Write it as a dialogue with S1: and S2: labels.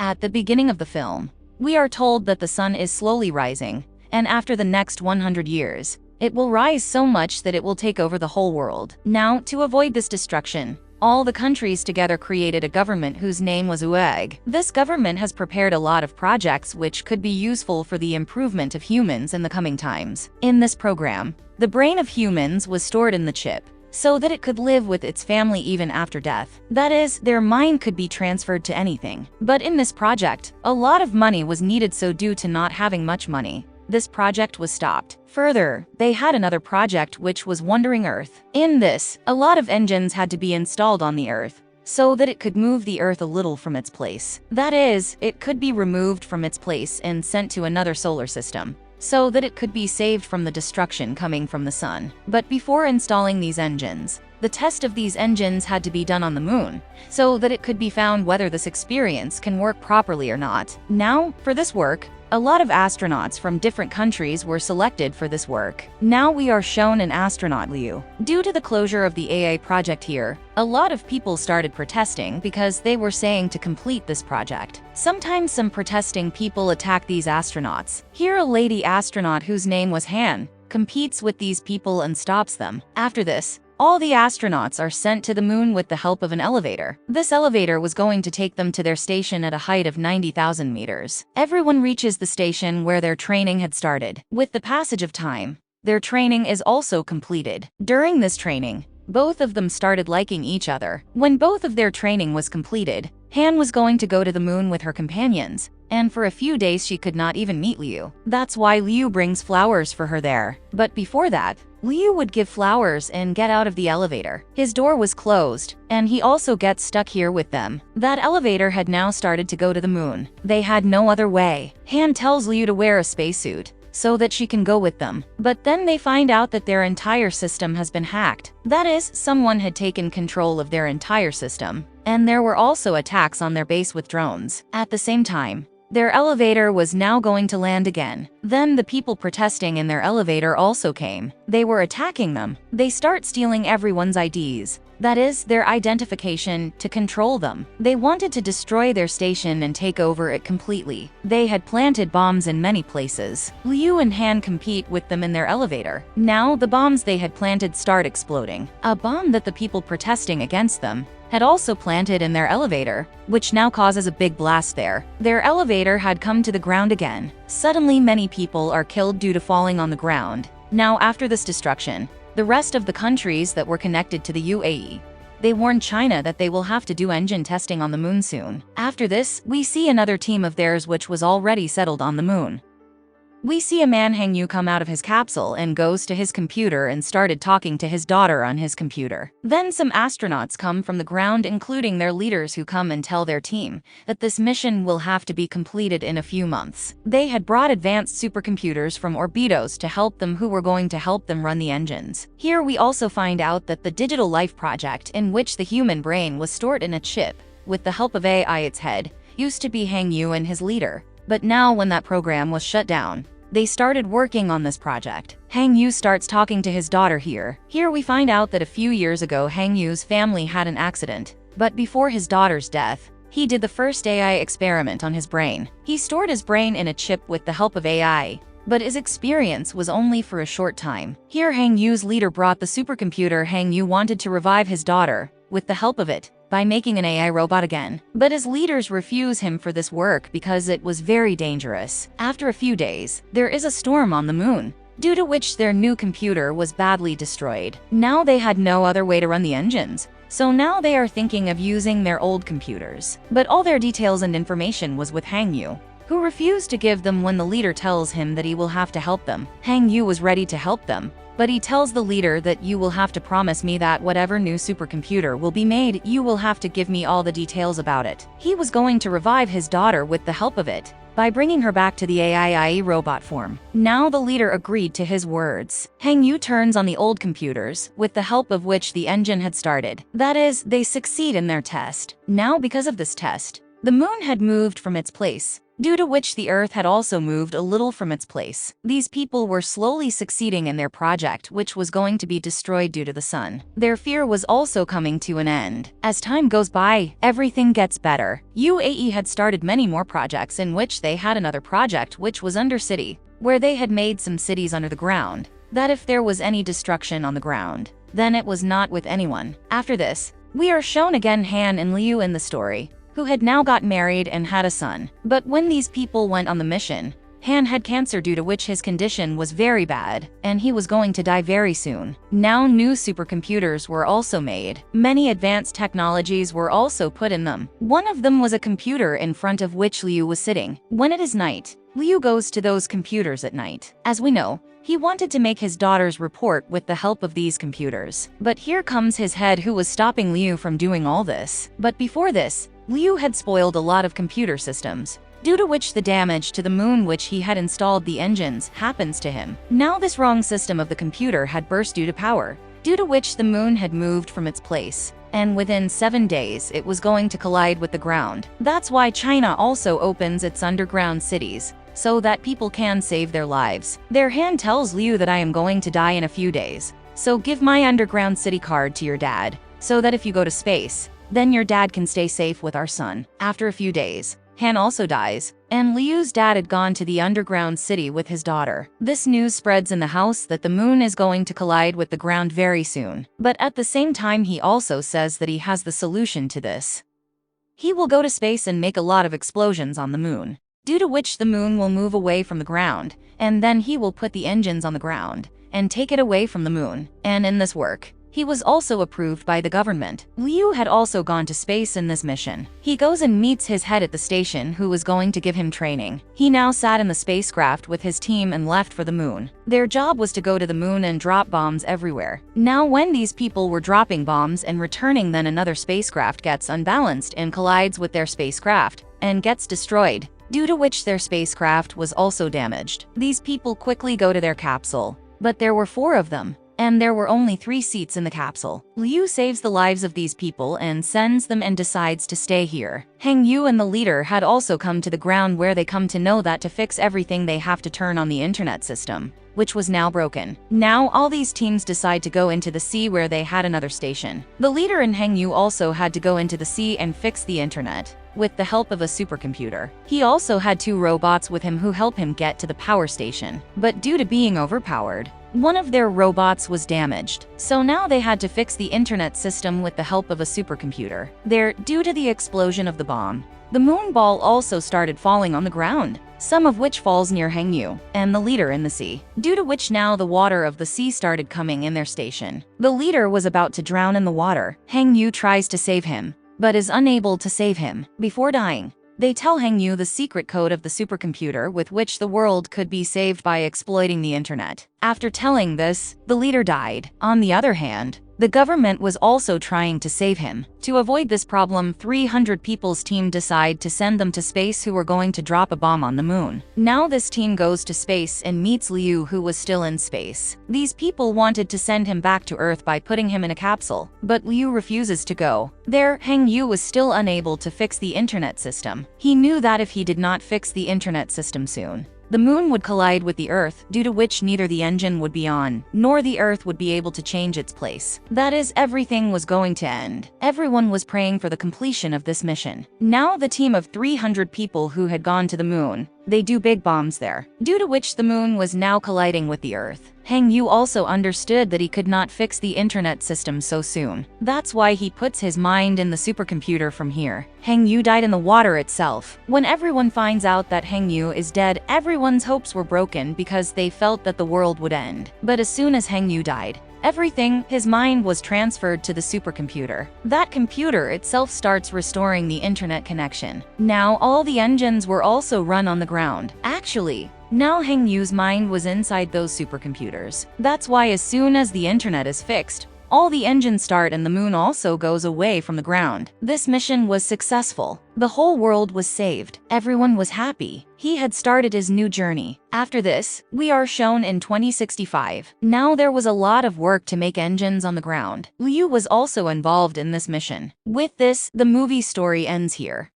S1: At the beginning of the film, we are told that the sun is slowly rising, and after the next 100 years, it will rise so much that it will take over the whole world. Now, to avoid this destruction, all the countries together created a government whose name was UAG. This government has prepared a lot of projects which could be useful for the improvement of humans in the coming times. In this program, the brain of humans was stored in the chip, so that it could live with its family even after death. That is, their mind could be transferred to anything. But in this project, a lot of money was needed, so due to not having much money, this project was stopped. Further, they had another project which was Wandering Earth. In this, a lot of engines had to be installed on the Earth, so that it could move the Earth a little from its place. That is, it could be removed from its place and sent to another solar system, so that it could be saved from the destruction coming from the sun. But before installing these engines, the test of these engines had to be done on the moon, so that it could be found whether this experience can work properly or not. Now, for this work, a lot of astronauts from different countries were selected for this work. Now we are shown an astronaut Liu. Due to the closure of the AI project here, a lot of people started protesting because they were saying to complete this project. Sometimes some protesting people attack these astronauts. Here a lady astronaut whose name was Han competes with these people and stops them. After this, all the astronauts are sent to the moon with the help of an elevator. This elevator was going to take them to their station at a height of 90,000 meters. Everyone reaches the station where their training had started. With the passage of time, their training is also completed. During this training, both of them started liking each other. When both of their training was completed, Han was going to go to the moon with her companions, and for a few days she could not even meet Liu. That's why Liu brings flowers for her there. But before that, Liu would give flowers and get out of the elevator. His door was closed, and he also gets stuck here with them. That elevator had now started to go to the moon. They had no other way. Han tells Liu to wear a spacesuit, so that she can go with them. But then they find out that their entire system has been hacked. That is, someone had taken control of their entire system, and there were also attacks on their base with drones. At the same time, their elevator was now going to land again. Then the people protesting in their elevator also came. They were attacking them. They start stealing everyone's IDs. That is, their identification, to control them. They wanted to destroy their station and take over it completely. They had planted bombs in many places. Liu and Han compete with them in their elevator. Now, the bombs they had planted start exploding. A bomb that the people protesting against them had also planted in their elevator, which now causes a big blast there. Their elevator had come to the ground again. Suddenly, many people are killed due to falling on the ground. Now, after this destruction, the rest of the countries that were connected to the UAE, they warned China that they will have to do engine testing on the moon soon. After this, we see another team of theirs which was already settled on the moon. We see a man Hang Yu come out of his capsule and goes to his computer and started talking to his daughter on his computer. Then some astronauts come from the ground, including their leaders, who come and tell their team that this mission will have to be completed in a few months. They had brought advanced supercomputers from Orbitos to help them, who were going to help them run the engines. Here we also find out that the Digital Life project, in which the human brain was stored in a chip with the help of AI its head, used to be Hang Yu and his leader. But now when that program was shut down, they started working on this project. Hang Yu starts talking to his daughter here. Here we find out that a few years ago Hang Yu's family had an accident. But before his daughter's death, he did the first AI experiment on his brain. He stored his brain in a chip with the help of AI, but his experience was only for a short time. Here Hang Yu's leader brought the supercomputer. Hang Yu wanted to revive his daughter with the help of it by making an AI robot again. But his leaders refuse him for this work because it was very dangerous. After a few days, there is a storm on the moon, due to which their new computer was badly destroyed. Now they had no other way to run the engines, so now they are thinking of using their old computers. But all their details and information was with Hang Yu, who refused to give them when the leader tells him that he will have to help them. Hang Yu was ready to help them, but he tells the leader that you will have to promise me that whatever new supercomputer will be made, you will have to give me all the details about it. He was going to revive his daughter with the help of it, by bringing her back to the AI robot form. Now the leader agreed to his words. Hang Yu turns on the old computers, with the help of which the engine had started. That is, they succeed in their test. Now because of this test, the moon had moved from its place, due to which the Earth had also moved a little from its place. These people were slowly succeeding in their project, which was going to be destroyed due to the sun. Their fear was also coming to an end. As time goes by, everything gets better. UAE had started many more projects, in which they had another project which was Undercity, where they had made some cities under the ground, that if there was any destruction on the ground, then it was not with anyone. After this, we are shown again Han and Liu in the story, who had now got married and had a son. But when these people went on the mission, Han had cancer, due to which his condition was very bad, and he was going to die very soon. Now new supercomputers were also made. Many advanced technologies were also put in them. One of them was a computer in front of which Liu was sitting. When it is night, Liu goes to those computers at night. As we know, he wanted to make his daughter's report with the help of these computers. But here comes his head, who was stopping Liu from doing all this. But before this, Liu had spoiled a lot of computer systems, due to which the damage to the moon which he had installed the engines happens to him. Now this wrong system of the computer had burst due to power, due to which the moon had moved from its place, and within 7 days it was going to collide with the ground. That's why China also opens its underground cities, so that people can save their lives. Their Han tells Liu that I am going to die in a few days, so give my underground city card to your dad, so that if you go to space, then your dad can stay safe with our son. After a few days, Han also dies, and Liu's dad had gone to the underground city with his daughter. This news spreads in the house that the moon is going to collide with the ground very soon. But at the same time, he also says that he has the solution to this. He will go to space and make a lot of explosions on the moon, due to which the moon will move away from the ground, and then he will put the engines on the ground and take it away from the moon. And in this work, he was also approved by the government. Liu had also gone to space in this mission. He goes and meets his head at the station, who was going to give him training. He now sat in the spacecraft with his team and left for the moon. Their job was to go to the moon and drop bombs everywhere. Now when these people were dropping bombs and returning, then another spacecraft gets unbalanced and collides with their spacecraft and gets destroyed, due to which their spacecraft was also damaged. These people quickly go to their capsule, but there were 4 of them, and there were only 3 seats in the capsule. Liu saves the lives of these people and sends them and decides to stay here. Heng Yu and the leader had also come to the ground, where they come to know that to fix everything they have to turn on the internet system, which was now broken. Now all these teams decide to go into the sea, where they had another station. The leader and Heng Yu also had to go into the sea and fix the internet with the help of a supercomputer. He also had 2 robots with him who help him get to the power station. But due to being overpowered, one of their robots was damaged. So now they had to fix the internet system with the help of a supercomputer. There, due to the explosion of the bomb, the moon ball also started falling on the ground, some of which falls near Heng Yu and the leader in the sea, due to which now the water of the sea started coming in their station. The leader was about to drown in the water. Heng Yu tries to save him, but is unable to save him. Before dying, they tell Heng Yu the secret code of the supercomputer with which the world could be saved by exploiting the internet. After telling this, the leader died. On the other hand, the government was also trying to save him. To avoid this problem, 300 people's team decide to send them to space, who were going to drop a bomb on the moon. Now this team goes to space and meets Liu, who was still in space. These people wanted to send him back to Earth by putting him in a capsule, but Liu refuses to go. There, Heng Yu was still unable to fix the internet system. He knew that if he did not fix the internet system soon, the moon would collide with the Earth, due to which neither the engine would be on, nor the Earth would be able to change its place. That is, everything was going to end. Everyone was praying for the completion of this mission. Now the team of 300 people who had gone to the moon, they do big bombs there, due to which the moon was now colliding with the Earth. Heng Yu also understood that he could not fix the internet system so soon. That's why he puts his mind in the supercomputer from here. Heng Yu died in the water itself. When everyone finds out that Heng Yu is dead, everyone's hopes were broken because they felt that the world would end. But as soon as Heng Yu died, his mind was transferred to the supercomputer. That computer itself starts restoring the internet connection. Now all the engines were also run on the ground. Actually, now Heng Yu's mind was inside those supercomputers. That's why as soon as the internet is fixed, all the engines start and the moon also goes away from the ground. This mission was successful. The whole world was saved. Everyone was happy. He had started his new journey. After this, we are shown in 2065. Now there was a lot of work to make engines on the ground. Liu was also involved in this mission. With this, the movie story ends here.